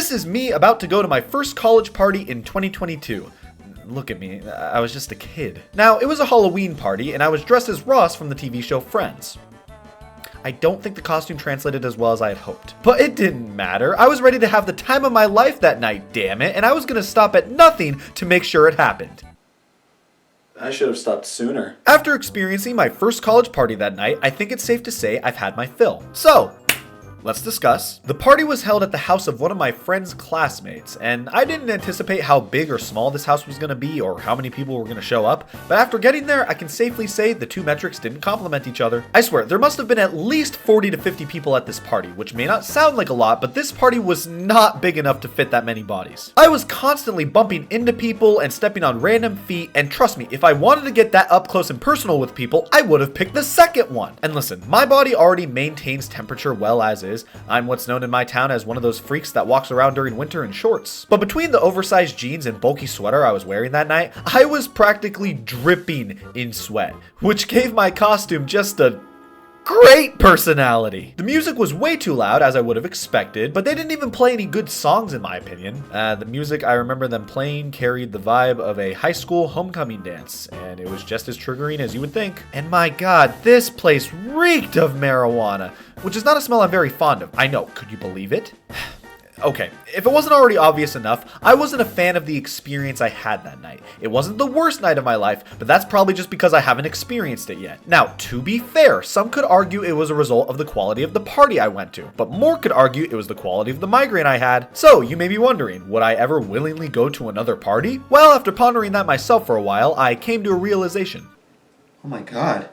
This is me about to go to my first college party in 2022. Look at me, I was just a kid. Now, it was a Halloween party, and I was dressed as Ross from the TV show Friends. I don't think the costume translated as well as I had hoped. But it didn't matter. I was ready to have the time of my life that night, damn it, and I was gonna stop at nothing to make sure it happened. I should have stopped sooner. After experiencing my first college party that night, I think it's safe to say I've had my fill. So, let's discuss. The party was held at the house of one of my friend's classmates, and I didn't anticipate how big or small this house was going to be or how many people were going to show up, but after getting there, I can safely say the two metrics didn't complement each other. I swear, there must have been at least 40 to 50 people at this party, which may not sound like a lot, but this party was not big enough to fit that many bodies. I was constantly bumping into people and stepping on random feet, and trust me, if I wanted to get that up close and personal with people, I would have picked the second one. And listen, my body already maintains temperature well as is. I'm what's known in my town as one of those freaks that walks around during winter in shorts. But between the oversized jeans and bulky sweater I was wearing that night, I was practically dripping in sweat, which gave my costume just a great personality. The music was way too loud, as I would have expected, but they didn't even play any good songs in my opinion. The music I remember them playing carried the vibe of a high school homecoming dance, and it was just as triggering as you would think. And my god, this place reeked of marijuana, which is not a smell I'm very fond of. I know, could you believe it? Okay, if it wasn't already obvious enough, I wasn't a fan of the experience I had that night. It wasn't the worst night of my life, but that's probably just because I haven't experienced it yet. Now, to be fair, some could argue it was a result of the quality of the party I went to, but more could argue it was the quality of the migraine I had. So, you may be wondering, would I ever willingly go to another party? Well, after pondering that myself for a while, I came to a realization. Oh my god.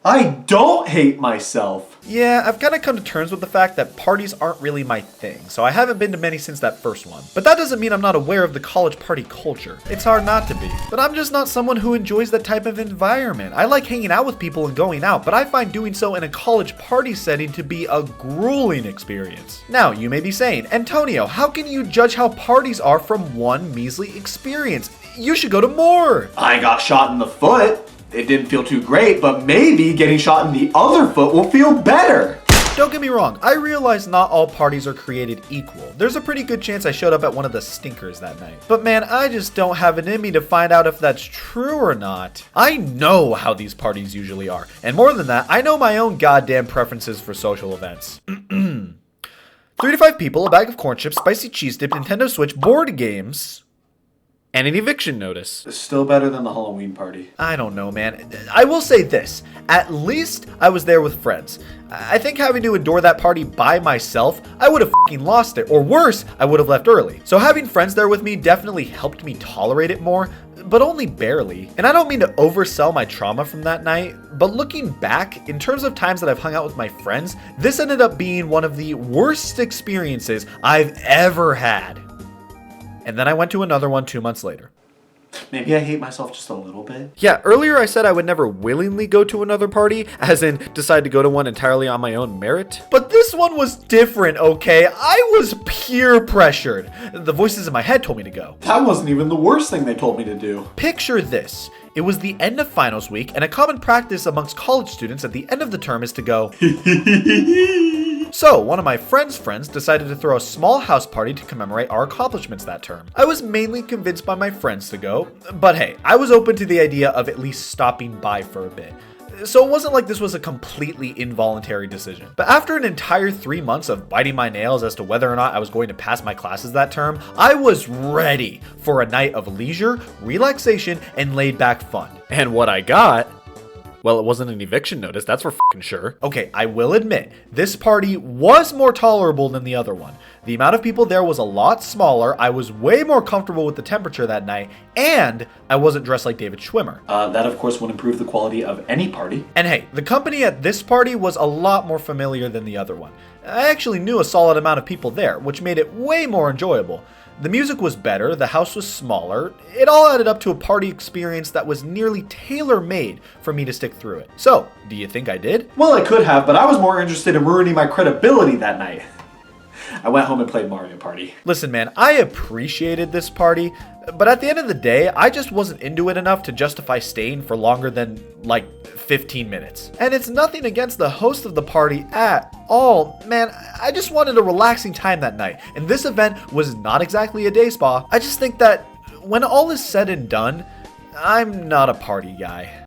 I don't hate myself. Yeah, I've kind of come to terms with the fact that parties aren't really my thing, so I haven't been to many since that first one. But that doesn't mean I'm not aware of the college party culture. It's hard not to be. But I'm just not someone who enjoys that type of environment. I like hanging out with people and going out, but I find doing so in a college party setting to be a grueling experience. Now, you may be saying, Antonio, how can you judge how parties are from one measly experience? You should go to more. I got shot in the foot. It didn't feel too great, but maybe getting shot in the other foot will feel better. Don't get me wrong, I realize not all parties are created equal. There's a pretty good chance I showed up at one of the stinkers that night. But man, I just don't have it in me to find out if that's true or not. I know how these parties usually are, and more than that, I know my own goddamn preferences for social events. 3 to 5 people, a bag of corn chips, spicy cheese dip, Nintendo Switch, board games, and an eviction notice. It's still better than the Halloween party. I don't know, man. I will say this. At least I was there with friends. I think having to endure that party by myself, I would have fucking lost it. Or worse, I would have left early. So having friends there with me definitely helped me tolerate it more, but only barely. And I don't mean to oversell my trauma from that night, but looking back, in terms of times that I've hung out with my friends, this ended up being one of the worst experiences I've ever had. And then I went to another one 2 months later. Maybe I hate myself just a little bit. Yeah, earlier I said I would never willingly go to another party, as in decide to go to one entirely on my own merit. But this one was different, okay? I was peer pressured. The voices in my head told me to go. That wasn't even the worst thing they told me to do. Picture this. It was the end of finals week, and a common practice amongst college students at the end of the term is to go. So, one of my friend's friends decided to throw a small house party to commemorate our accomplishments that term. I was mainly convinced by my friends to go, but hey, I was open to the idea of at least stopping by for a bit. So it wasn't like this was a completely involuntary decision. But after an entire 3 months of biting my nails as to whether or not I was going to pass my classes that term, I was ready for a night of leisure, relaxation, and laid back fun. And what I got, well, it wasn't an eviction notice, that's for fucking sure. Okay, I will admit, this party was more tolerable than the other one. The amount of people there was a lot smaller, I was way more comfortable with the temperature that night, and I wasn't dressed like David Schwimmer. That of course would improve the quality of any party. And hey, the company at this party was a lot more familiar than the other one. I actually knew a solid amount of people there, which made it way more enjoyable. The music was better, the house was smaller, it all added up to a party experience that was nearly tailor-made for me to stick through it. So, do you think I did? Well, I could have, but I was more interested in ruining my credibility that night. I went home and played Mario Party. Listen, man, I appreciated this party, but at the end of the day, I just wasn't into it enough to justify staying for longer than, like, 15 minutes. And it's nothing against the host of the party at all. Man, I just wanted a relaxing time that night, and this event was not exactly a day spa. I just think that when all is said and done, I'm not a party guy.